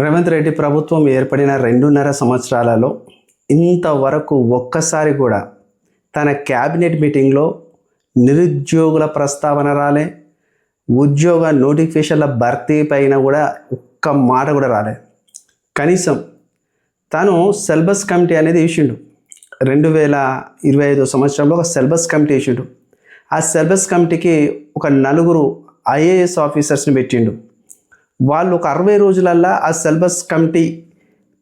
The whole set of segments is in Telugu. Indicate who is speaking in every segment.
Speaker 1: రేవంత్ రెడ్డి ప్రభుత్వం ఏర్పడిన 2.5 సంవత్సరాలలో ఇంతవరకు ఒక్కసారి కూడా తన క్యాబినెట్ మీటింగ్లో నిరుద్యోగుల ప్రస్తావన రాలే, ఉద్యోగ నోటిఫికేషన్ల భర్తీ పైన కూడా ఒక్క మాట కూడా రాలే. కనీసం తను సిలబస్ కమిటీ అనేది వేసిండు. 2025 సంవత్సరంలో ఒక సిలబస్ కమిటీ వేసిండు. ఆ సిలబస్ కమిటీకి ఒక 4 ఐఏఎస్ ఆఫీసర్స్ని పెట్టిండు. వాళ్ళు ఒక 60 రోజులల్లా ఆ సిలబస్ కమిటీ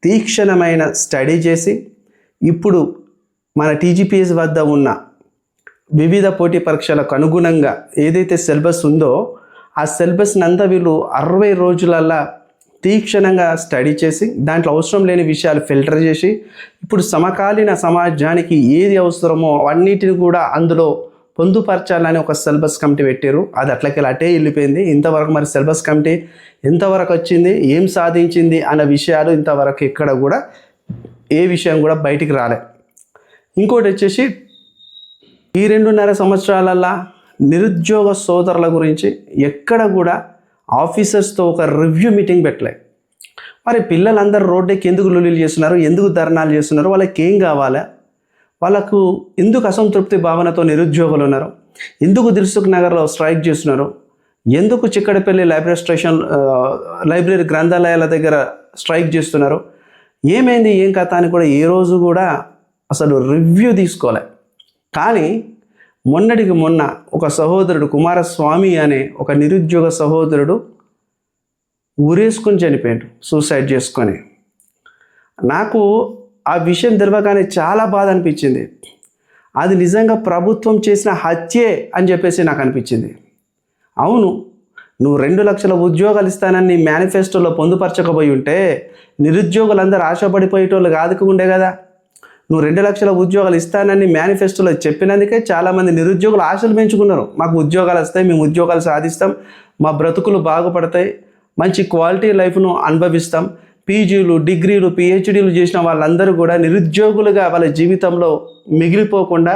Speaker 1: తీక్షణమైన స్టడీ చేసి ఇప్పుడు మన టీజీపీఎస్ వద్ద ఉన్న వివిధ పోటీ పరీక్షలకు అనుగుణంగా ఏదైతే సిలబస్ ఉందో ఆ సిలబస్ని అంతా వీళ్ళు 60 రోజులల్లా తీక్షణంగా స్టడీ చేసి దాంట్లో అవసరం లేని విషయాలు ఫిల్టర్ చేసి ఇప్పుడు సమకాలీన సమాజానికి ఏది అవసరమో అన్నిటిని కూడా అందులో పొందుపరచాలని ఒక సిలబస్ కమిటీ పెట్టారు. అది అటే వెళ్ళిపోయింది. ఇంతవరకు మరి సిలబస్ కమిటీ ఎంతవరకు వచ్చింది, ఏం సాధించింది అన్న విషయాలు ఇంతవరకు ఎక్కడ కూడా ఏ విషయం కూడా బయటికి రాలే. ఇంకోటి వచ్చేసి ఈ 2.5 సంవత్సరాలల్లా నిరుద్యోగ సోదరుల గురించి ఎక్కడ కూడా ఆఫీసర్స్తో ఒక రివ్యూ మీటింగ్ పెట్టలే. మరి పిల్లలందరూ రోడ్డుకి ఎందుకు లొల్లీలు చేస్తున్నారు, ఎందుకు ధర్నాలు చేస్తున్నారు, వాళ్ళకి ఏం కావాలా, వాళ్ళకు ఎందుకు అసంతృప్తి భావనతో నిరుద్యోగులు ఉన్నారు, ఎందుకు దిల్సుఖ్ నగర్లో స్ట్రైక్ చేస్తున్నారు, ఎందుకు చిక్కడపల్లి లైబ్రరీ గ్రంథాలయాల దగ్గర స్ట్రైక్ చేస్తున్నారు, ఏమైంది ఏం కథ అని కూడా ఏ రోజు కూడా అసలు రివ్యూ తీసుకోలే. కానీ మొన్నటికి మొన్న ఒక సహోదరుడు కుమారస్వామి అనే ఒక నిరుద్యోగ సహోదరుడు ఊరేసుకొని చనిపోయాడు, సూసైడ్ చేసుకొని. నాకు ఆ విషయం తెలియగానే చాలా బాధ అనిపించింది. అది నిజంగా ప్రభుత్వం చేసిన హత్యే అని చెప్పేసి నాకు అనిపించింది. అవును, నువ్వు 2 లక్షల ఉద్యోగాలు ఇస్తానని మేనిఫెస్టోలో పొందుపరచకపోయి ఉంటే నిరుద్యోగులందరూ ఆశపడిపోయేటోళ్ళు కాదుకుండే కదా. నువ్వు 2 లక్షల ఉద్యోగాలు ఇస్తానని మేనిఫెస్టోలో చెప్పినందుకే చాలామంది నిరుద్యోగులు ఆశలు పెంచుకున్నారు. మాకు ఉద్యోగాలు వస్తాయి, మేము ఉద్యోగాలు సాధిస్తాం, మా బ్రతుకులు బాగుపడతాయి, మంచి క్వాలిటీ లైఫ్ను అనుభవిస్తాం. పీజీలు, డిగ్రీలు, పిహెచ్డీలు చేసిన వాళ్ళందరూ కూడా నిరుద్యోగులుగా వాళ్ళ జీవితంలో మిగిలిపోకుండా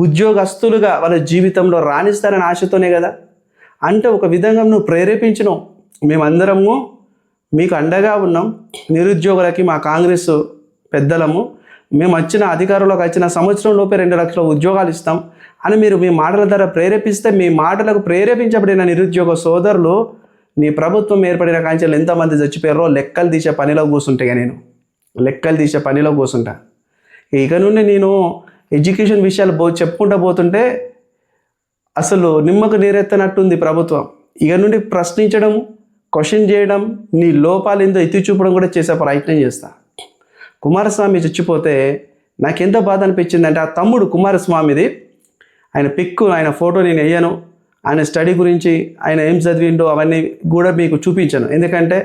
Speaker 1: ఉద్యోగస్తులుగా వాళ్ళ జీవితంలో రాణిస్తారని ఆశతోనే కదా. అంటే ఒక విధంగా నువ్వు ప్రేరేపించినావు. మేమందరము మీకు అండగా ఉన్నాం, నిరుద్యోగులకి మా కాంగ్రెస్ పెద్దలము, మేము అధికారంలోకి వచ్చిన సంవత్సరంలోపే 2 లక్షల ఉద్యోగాలు ఇస్తాం అని మీరు మీ మాటల ద్వారా ప్రేరేపిస్తే, మీ మాటలకు ప్రేరేపించబడిన నిరుద్యోగ సోదరులు నీ ప్రభుత్వం ఏర్పడిన కాంచెలు ఎంతమంది చచ్చిపోయారో లెక్కలు తీసే పనిలో కూర్చుంటా. నేను లెక్కలు తీసే పనిలో కూర్చుంటా. ఇక నుండి నేను ఎడ్యుకేషన్ విషయాలు చెప్పుకుంటూ పోతుంటే అసలు నిమ్మకు నీరెత్తనట్టుంది ప్రభుత్వం. ఇక నుండి ప్రశ్నించడం, క్వశ్చన్ చేయడం, నీ లోపాలు ఏందో ఎత్తి చూపడం కూడా చేసే ప్రయత్నం చేస్తా. కుమారస్వామి చచ్చిపోతే నాకెంత బాధ అనిపించిందంటే, ఆ తమ్ముడు కుమారస్వామిది ఆయన పిక్కు, ఆయన ఫోటో నేను వేయను, ఆయన స్టడీ గురించి ఆయన ఏం చదివిండో అవన్నీ కూడా మీకు చూపించాను. ఎందుకంటే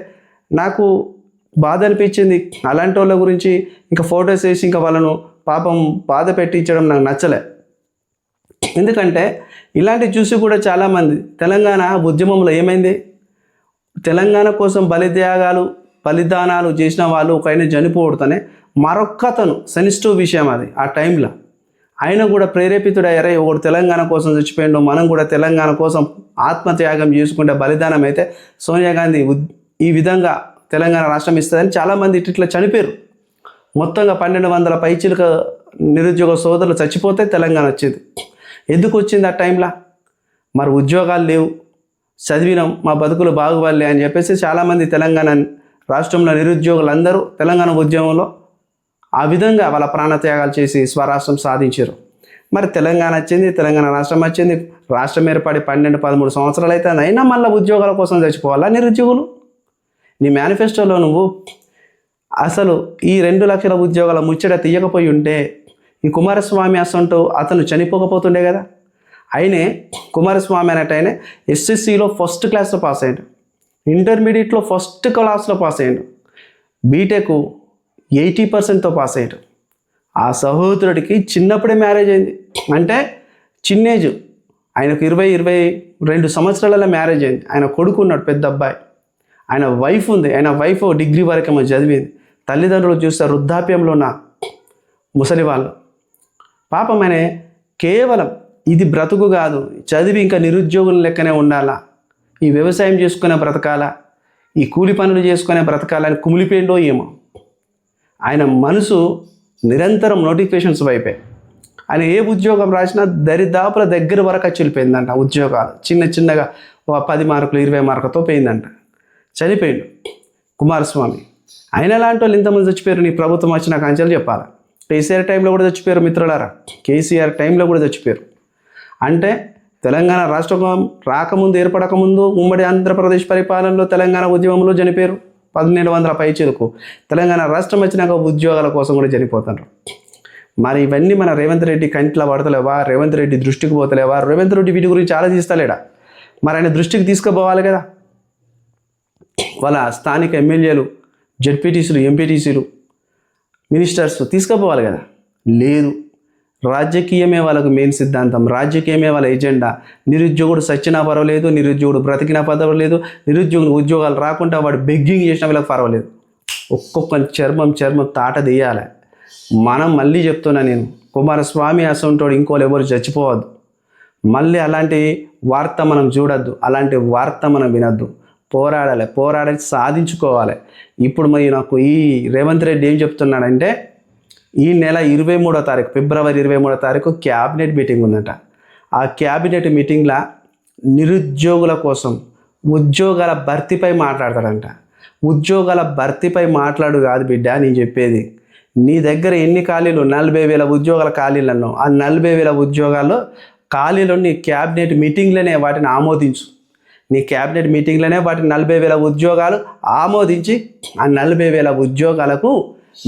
Speaker 1: నాకు బాధ అనిపించింది. అలాంటి వాళ్ళ గురించి ఇంకా ఫొటోస్ వేసి ఇంకా వాళ్ళను పాపం బాధ పెట్టించడం నాకు నచ్చలే. ఎందుకంటే ఇలాంటివి చూసి కూడా చాలామంది తెలంగాణ ఉద్యమంలో ఏమైంది, తెలంగాణ కోసం బలిదానాలు చేసిన వాళ్ళు ఒక ఆయన చనిపోవడతోనే మరొక్కతను సెన్సిటివ్ విషయం అది. ఆ టైంలో ఆయన కూడా ప్రేరేపితుడయ్యారే, ఒకడు తెలంగాణ కోసం చచ్చిపోయిండు, మనం కూడా తెలంగాణ కోసం ఆత్మత్యాగం చేసుకుంటే బలిదానం అయితే సోనియా గాంధీ ఈ విధంగా తెలంగాణ రాష్ట్రం ఇస్తుందని చాలామంది ఇట్లా చనిపోయారు. మొత్తంగా 1200 పైచీలకు నిరుద్యోగ సోదరులు చచ్చిపోతే తెలంగాణ వచ్చింది. ఎందుకు వచ్చింది ఆ టైంలో? మరి ఉద్యోగాలు లేవు, చదివినాం, మా బతుకులు బాగుపడలే అని చెప్పేసి చాలామంది తెలంగాణ రాష్ట్రంలో నిరుద్యోగులందరూ తెలంగాణ ఉద్యమంలో ఆ విధంగా వాళ్ళ ప్రాణత్యాగాలు చేసి స్వరాష్ట్రం సాధించారు. మరి తెలంగాణ వచ్చింది, తెలంగాణ రాష్ట్రం వచ్చింది, రాష్ట్రం ఏర్పడి 12-13 సంవత్సరాలు అయితే అయినా మళ్ళీ ఉద్యోగాల కోసం చచ్చిపోవాలా నిరుద్యోగులు? నీ మేనిఫెస్టోలో నువ్వు అసలు ఈ 2 లక్షల ఉద్యోగాల ముచ్చట తీయకపోయి ఉంటే ఈ కుమారస్వామి అతను చనిపోకపోతుండే కదా. ఆయనే కుమారస్వామి అనేట ఆయన ఎస్ఎస్సిలో ఫస్ట్ క్లాస్లో పాస్ అయ్యాడు, ఇంటర్మీడియట్లో ఫస్ట్ క్లాస్లో పాస్ అయ్యాడు, బీటెక్ 80%తో పాస్ అయ్యాడు. ఆ సహోదరుడికి చిన్నప్పుడే మ్యారేజ్ అయింది. అంటే చిన్న ఏజ్, ఆయనకు 20-22 సంవత్సరాలలో మ్యారేజ్ అయింది. ఆయన కొడుకు ఉన్నాడు, పెద్ద అబ్బాయి, ఆయన వైఫ్ ఉంది. ఆయన వైఫ్ డిగ్రీ వరకేమో చదివింది. తల్లిదండ్రులు చూస్తే వృద్ధాప్యంలో ఉన్న ముసలి వాళ్ళు. పాపం ఆయన కేవలం ఇది బ్రతుకు కాదు, చదివి ఇంకా నిరుద్యోగుల లెక్కనే ఉండాలా, ఈ వ్యవసాయం చేసుకునే బ్రతకాలా, ఈ కూలి పనులు చేసుకునే బ్రతకాలని కుమిలిపోయిండో ఏమో. ఆయన మనసు నిరంతరం నోటిఫికేషన్స్ వైపే. ఆయన ఏ ఉద్యోగం రాసినా దరిదాపుల దగ్గర వరకు వచ్చి వెళ్ళిపోయిందంట. ఉద్యోగాలు చిన్నగా 10 మార్కులు 20 మార్కులతో పోయిందంట. చనిపోయిండు కుమారస్వామి. ఆయన లాంటి వాళ్ళు ఇంతమంది చచ్చిపోయారు. నీ ప్రభుత్వం వచ్చిన కాంచెలు చెప్పాలి. కేసీఆర్ టైంలో కూడా చచ్చిపోయారు మిత్రులారా. కేసీఆర్ టైంలో కూడా చచ్చిపోయారు. అంటే తెలంగాణ రాష్ట్రం రాకముందు, ఏర్పడకముందు ఉమ్మడి ఆంధ్రప్రదేశ్ పరిపాలనలో తెలంగాణ ఉద్యమంలో చనిపోయారు 1700 పైచిలకు. తెలంగాణ రాష్ట్రం వచ్చినాక ఉద్యోగాల కోసం కూడా చనిపోతున్నారు. మరి ఇవన్నీ మన రేవంత్ రెడ్డి కంట్లో పడతలేవా? రేవంత్ రెడ్డి దృష్టికి పోతలేవా? రేవంత్ రెడ్డి వీటి గురించి ఆలోచిస్తలేడా? మరి ఆయన దృష్టికి తీసుకుపోవాలి కదా. వాళ్ళ స్థానిక ఎమ్మెల్యేలు, జడ్పీటీసీలు, ఎంపీటీసీలు, మినిస్టర్స్ తీసుకుపోవాలి కదా. లేదు, రాజకీయమే వాళ్ళకు మెయిన్ సిద్ధాంతం, రాజకీయమే వాళ్ళ ఎజెండా. నిరుద్యోగుడు సచ్చినా పర్వాలేదు, నిరుద్యోగుడు బ్రతికినా పర్వాలేదు, నిరుద్యోగులు ఉద్యోగాలు రాకుండా వాడు బెగ్గింగ్ చేసినా వీళ్ళకి పర్వాలేదు. ఒక్కొక్క చర్మం తాట తీయాలి. మనం మళ్ళీ చెప్తున్నా నేను, కుమారస్వామి అసంటోడు ఇంకోళ్ళు ఎవరు చచ్చిపోవద్దు. మళ్ళీ అలాంటి వార్త మనం చూడొద్దు, అలాంటి వార్త మనం వినొద్దు. పోరాడాలి, సాధించుకోవాలి. ఇప్పుడు మరి నాకు ఈ రేవంత్ రెడ్డి ఏం చెప్తున్నాడంటే, ఈ నెల 23వ తారీఖు, ఫిబ్రవరి 23వ తారీఖు క్యాబినెట్ మీటింగ్ ఉందట. ఆ క్యాబినెట్ మీటింగ్లో నిరుద్యోగుల కోసం ఉద్యోగాల భర్తీపై మాట్లాడతాడంట. ఉద్యోగాల భర్తీపై మాట్లాడు కాదు బిడ్డ నేను చెప్పేది. నీ దగ్గర ఎన్ని ఖాళీలు, 40,000 ఉద్యోగాల ఖాళీలు అన్నావు. ఆ 40,000 ఉద్యోగాల్లో ఖాళీలు నీ క్యాబినెట్ మీటింగ్లోనే వాటిని ఆమోదించు. నీ క్యాబినెట్ మీటింగ్లోనే వాటిని 40,000 ఉద్యోగాలు ఆమోదించి ఆ 40,000 ఉద్యోగాలకు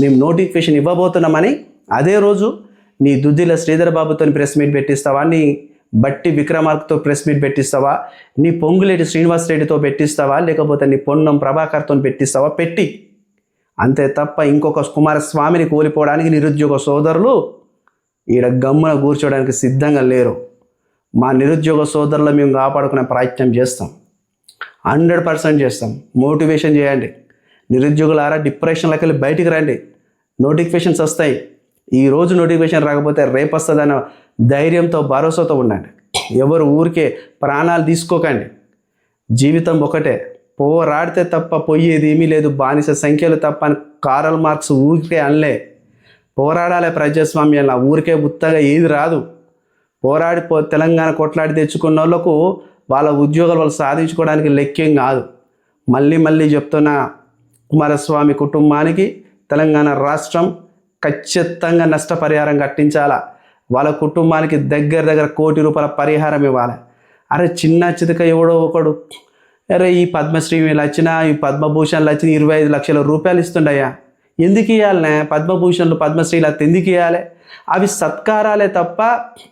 Speaker 1: మేము నోటిఫికేషన్ ఇవ్వబోతున్నామని అదే రోజు నీ దుద్దిల శ్రీధర్ బాబుతో ప్రెస్ మీట్ పెట్టిస్తావా, నీ బట్టి విక్రమార్కతో ప్రెస్ మీట్ పెట్టిస్తావా, నీ పొంగులేటి శ్రీనివాస్ రెడ్డితో పెట్టిస్తావా, లేకపోతే నీ పొన్నం ప్రభాకర్తో పెట్టిస్తావా? పెట్టి. అంతే తప్ప ఇంకొక కుమారస్వామిని కోల్పోవడానికి నిరుద్యోగ సోదరులు ఈడ గమ్మున కూర్చోవడానికి సిద్ధంగా లేరు. మా నిరుద్యోగ సోదరులు మేము కాపాడుకునే ప్రయత్నం చేస్తాం, 100% చేస్తాం. మోటివేషన్ చేయండి. నిరుద్యోగులారా, డిప్రెషన్లోకి వెళ్ళి బయటికి రండి. నోటిఫికేషన్స్ వస్తాయి. ఈరోజు నోటిఫికేషన్ రాకపోతే రేపు వస్తుందన్న ధైర్యంతో, భరోసాతో ఉండండి. ఎవరు ఊరికే ప్రాణాలు తీసుకోకండి. జీవితం ఒకటే, పోరాడితే తప్ప పోయేది ఏమీ లేదు. బానిస సంఖ్యలు తప్ప అని కార్ల్ మార్క్స్ ఊరికే అనలే. పోరాడాలి ప్రజాస్వామ్యంలో, ఊరికే ఉత్తగా ఏది రాదు. తెలంగాణ కొట్లాడి తెచ్చుకున్న వాళ్ళకు వాళ్ళ ఉద్యోగాలు వాళ్ళు సాధించుకోవడానికి లెక్కేం కాదు. మళ్ళీ చెప్తున్నా, కుమారస్వామి కుటుంబానికి తెలంగాణ రాష్ట్రం ఖచ్చితంగా నష్టపరిహారం కట్టించాలా. వాళ్ళ కుటుంబానికి దగ్గర ₹1 కోటి పరిహారం ఇవ్వాలి. అరే చిన్న చితక ఎవడో ఒకడు, అరే ఈ పద్మశ్రీలు వచ్చినా, ఈ పద్మభూషణ్లు వచ్చిన ₹25 లక్షల ఇస్తుండయ్యా. ఎందుకు ఇవ్వాలనే పద్మభూషణ్లు, పద్మశ్రీలు అది ఎందుకు ఇవ్వాలి? అవి సత్కారాలే తప్ప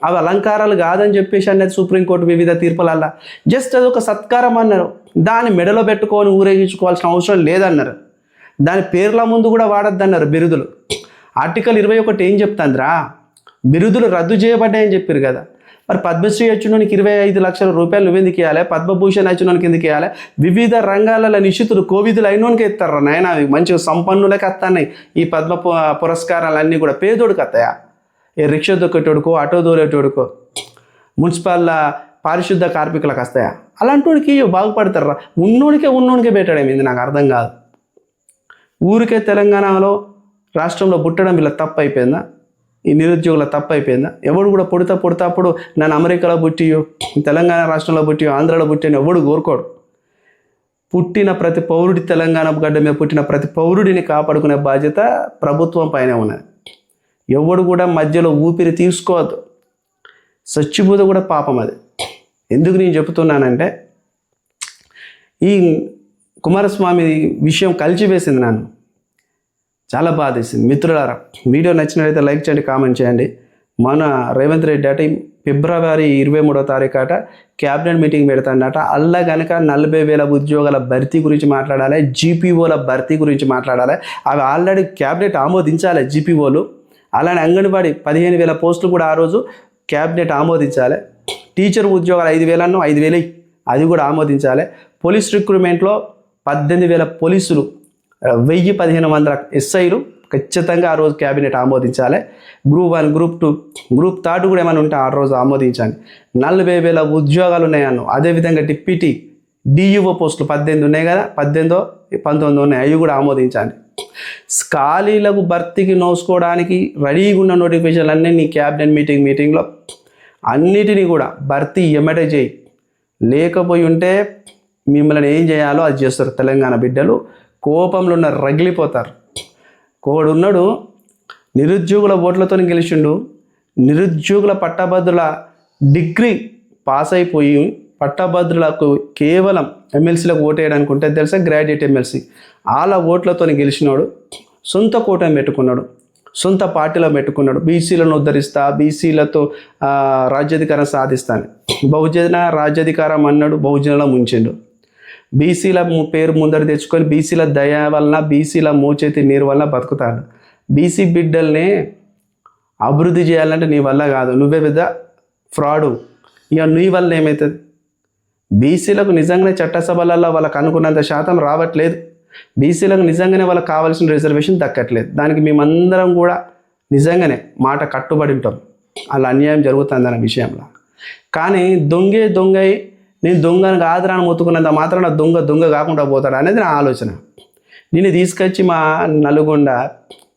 Speaker 1: అవి అలంకారాలు కాదని చెప్పేసి అన్నది సుప్రీంకోర్టు వివిధ తీర్పులల్లా. జస్ట్ అది ఒక సత్కారం అన్నారు. దాన్ని మెడలో పెట్టుకొని ఊరేగించుకోవాల్సిన అవసరం లేదన్నారు. దాని పేర్ల ముందు కూడా వాడద్దన్నారు బిరుదులు. ఆర్టికల్ 21 ఏం చెప్తుందిరా, బిరుదులు రద్దు చేయబడ్డాయని చెప్పారు కదా. మరి పద్మశ్రీ వచ్చినోనికి ₹25 లక్షల నువ్వెందుకు ఇవ్వాలి? పద్మభూషణ్ వచ్చినోనికి ఎందుకు ఇవ్వాలి? వివిధ రంగాలలో నిశితులు కోవిదులు అయినోనికి ఇస్తారా నాయన? అవి మంచిగా సంపన్నులకి వస్తున్నాయి ఈ పద్మ పురస్కారాలన్నీ కూడా. పేదోడికి వస్తాయా? ఏ రిక్షా దొక్కేటోడుకో, ఆటో దోలేటోడుకో, మున్సిపల్ పారిశుద్ధ కార్మికులకు వస్తాయా? అలాంటి వాడికి బాగుపడతారా? ఉన్నోనికే పెట్టడమేంది నాకు అర్థం కాదు. ఊరికే తెలంగాణలో రాష్ట్రంలో పుట్టడం వీళ్ళ తప్పు అయిపోయిందా? ఈ నిరుద్యోగుల తప్పు అయిపోయిందా? ఎవడు కూడా పుడతా అప్పుడు నన్ను అమెరికాలో పుట్టియో, తెలంగాణ రాష్ట్రంలో పుట్టియో, ఆంధ్రాలో పుట్టియో ఎవడు కోరుకోడు. పుట్టిన ప్రతి పౌరుడి, తెలంగాణ గడ్డ మీద పుట్టిన ప్రతి పౌరుడిని కాపాడుకునే బాధ్యత ప్రభుత్వం పైన ఉన్నది. ఎవడు కూడా మధ్యలో ఊపిరి తీసుకోవద్దు. చచ్చిపోతే కూడా పాపం అది. ఎందుకు నేను చెబుతున్నానంటే, ఈ కుమారస్వామి విషయం కలిచివేసింది నన్ను, చాలా బాధేసింది. మిత్రులారా, వీడియో నచ్చినట్లయితే లైక్ చేయండి, కామెంట్ చేయండి. మన రేవంత్ రెడ్డి అట ఫిబ్రవరి 23వ తారీఖు అట క్యాబినెట్ మీటింగ్ పెడతాడట. అల్లా కనుక 40,000 ఉద్యోగాల భర్తీ గురించి మాట్లాడాలి, జీపీఓల భర్తీ గురించి మాట్లాడాలి. అవి ఆల్రెడీ క్యాబినెట్ ఆమోదించాలి జీపీఓలు. అలానే అంగన్వాడీ 15,000 పోస్టులు కూడా ఆ రోజు క్యాబినెట్ ఆమోదించాలి. టీచర్ ఉద్యోగాలు 5,000 5,000 అది కూడా ఆమోదించాలి. పోలీస్ రిక్రూట్మెంట్లో 18,000 పోలీసులు, 1,000-1,500 ఎస్ఐలు ఖచ్చితంగా ఆ రోజు క్యాబినెట్ ఆమోదించాలి. గ్రూప్ 1, గ్రూప్ 2, గ్రూప్ 3 కూడా ఏమైనా ఉంటే ఆ రోజు ఆమోదించాలి. 40,000 ఉద్యోగాలు ఉన్నాయన్ను. అదేవిధంగా డిప్యూటీ డియుఓ పోస్టులు 18 ఉన్నాయి కదా, 19 ఉన్నాయి, అవి కూడా ఆమోదించాలి. ఖాళీలకు భర్తీకి నోసుకోవడానికి రెడీగా ఉన్న నోటిఫికేషన్లు అన్నీ నీ క్యాబినెట్ మీటింగ్లో అన్నిటినీ కూడా భర్తీ ఎమ్మటే చేయి. లేకపోయి ఉంటే మిమ్మల్ని ఏం చేయాలో అది చేస్తారు. తెలంగాణ బిడ్డలు కోపంలో ఉన్న రగిలిపోతారు. కోడున్నాడు నిరుద్యోగుల ఓట్లతో గెలిచిండు. నిరుద్యోగుల పట్టభద్రుల డిగ్రీ పాస్ అయిపోయి పట్టభద్రులకు కేవలం ఎమ్మెల్సీలకు ఓటు వేయడానికి ఉంటుంది తెలుసా, గ్రాడ్యుయేట్ ఎమ్మెల్సీ. వాళ్ళ ఓట్లతో గెలిచినాడు. సొంత కూటమి పెట్టుకున్నాడు, సొంత పార్టీలో పెట్టుకున్నాడు. బీసీలను ఉద్ధరిస్తా, బీసీలతో రాజ్యాధికారం సాధిస్తాను, బహుజన రాజ్యాధికారం అన్నాడు, బహుజనుల ముంచిండు. బీసీల పేరు ముందర తెచ్చుకొని బీసీల దయ వలన, బీసీల మోచేతి నీరు వల్ల బతుకుతాడు. బీసీ బిడ్డల్ని అభివృద్ధి చేయాలంటే నీ వల్ల కాదు, నువ్వే పెద్ద ఫ్రాడు. ఇక నీ వల్ల ఏమవుతుంది? బీసీలకు నిజంగానే చట్టసభలలో వాళ్ళకు అనుకున్నంత శాతం రావట్లేదు. బీసీలకు నిజంగానే వాళ్ళకి కావాల్సిన రిజర్వేషన్ దక్కట్లేదు. దానికి మేమందరం కూడా నిజంగానే మాట కట్టుబడి ఉంటాం, అలా అన్యాయం జరుగుతుందన్న విషయంలో. కానీ దొంగై నేను దొంగను కాదురా అని మొత్తుకున్నంత మాత్రం దొంగ కాకుండా పోతాడు అనేది నా ఆలోచన. నేను తీసుకొచ్చి మా నల్గొండ,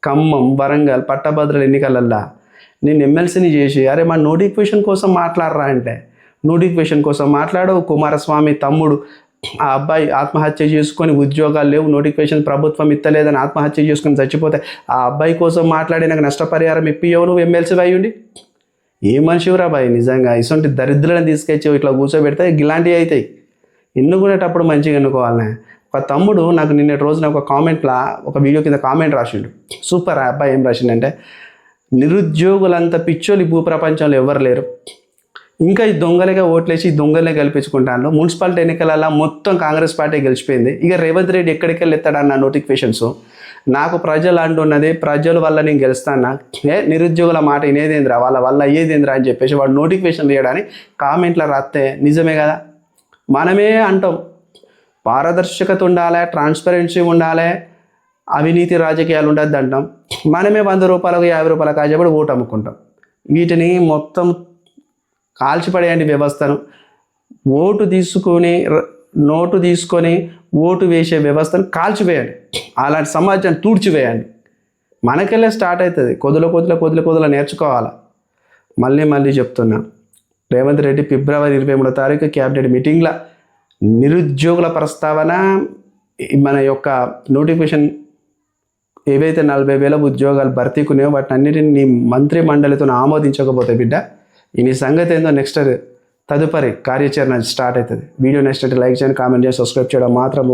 Speaker 1: ఖమ్మం, వరంగల్ పట్టభద్రుల ఎన్నికలల్లో నేను ఎమ్మెల్సీని చేసి అరే మా నోటిఫికేషన్ కోసం మాట్లాడరా అంటే నోటిఫికేషన్ కోసం మాట్లాడవు. కుమారస్వామి తమ్ముడు ఆ అబ్బాయి ఆత్మహత్య చేసుకొని ఉద్యోగాలు లేవు, నోటిఫికేషన్ ప్రభుత్వం ఇత్తలేదని ఆత్మహత్య చేసుకొని చచ్చిపోతే ఆ అబ్బాయి కోసం మాట్లాడి నాకు నష్టపరిహారం ఇప్పియవు నువ్వు ఎమ్మెల్సీ అయ్యి ఉండి. ఏ మనిషివరా బాయ్ నిజంగా. ఇటువంటి దరిద్రులను తీసుకొచ్చి ఇట్లా కూర్చోబెడితే ఇలాంటివి అవుతాయి. ఎన్నుకునేటప్పుడు మంచిగా ఎన్నుకోవాలనే. ఒక తమ్ముడు నాకు నిన్నటి రోజున ఒక కామెంట్లో ఒక వీడియో కింద కామెంట్ రాసిండు. సూపర్. ఆ అబ్బాయి ఏం రాసిండంటే, నిరుద్యోగులంత పిచ్చోళ్ళు భూప్రపంచంలో ఎవరు లేరు, ఇంకా ఈ దొంగలుగా ఓట్లేసి ఈ దొంగలనే గెలిపించుకుంటాను. మున్సిపాలిటీ ఎన్నికలలో మొత్తం కాంగ్రెస్ పార్టీ గెలిచిపోయింది. ఇక రేవంత్ రెడ్డి ఎక్కడికి వెళ్ళి ఎత్తాడన్న నోటిఫికేషన్స్. నాకు ప్రజలు అంటున్నది, ప్రజల వల్ల నేను గెలుస్తాను, నిరుద్యోగుల మాట వినేదేంద్రా, వాళ్ళ వల్ల అయ్యేదేంద్రా అని చెప్పేసి వాడు నోటిఫికేషన్ చేయడానికి కామెంట్లో రాస్తే నిజమే కదా. మనమే అంటాం పారదర్శకత ఉండాలి, ట్రాన్స్పరెన్సీ ఉండాలి, అవినీతి రాజకీయాలు ఉండద్దు అంటాం. మనమే 100 రూపాయలకు 50 రూపాయలకు కాజేపడి ఓటు అమ్ముకుంటాం. వీటిని మొత్తం కాల్చిపడేయండి వ్యవస్థను. నోటు తీసుకొని ఓటు వేసే వ్యవస్థను కాల్చివేయండి. అలాంటి సమాజాన్ని తూడ్చివేయండి. మనకెళ్ళే స్టార్ట్ అవుతుంది. కొద్దుల నేర్చుకోవాలి. మళ్ళీ చెప్తున్నా, రేవంత్ రెడ్డి ఫిబ్రవరి 23వ తారీఖు క్యాబినెట్ మీటింగ్లో నిరుద్యోగుల ప్రస్తావన, మన యొక్క నోటిఫికేషన్ ఏవైతే 40,000 ఉద్యోగాలు భర్తీకున్నాయో వాటిని అన్నిటిని నీ మంత్రి మండలితో ఆమోదించకపోతే బిడ్డ ఈ సంగతి ఏందో నెక్స్ట్ తదుపరి కార్యాచరణ స్టార్ట్ అవుతుంది. వీడియో నెక్స్ట్ లైక్ చేయండి, కామెంట్ చేసి సబ్స్క్రైబ్ చేయడం మాత్రం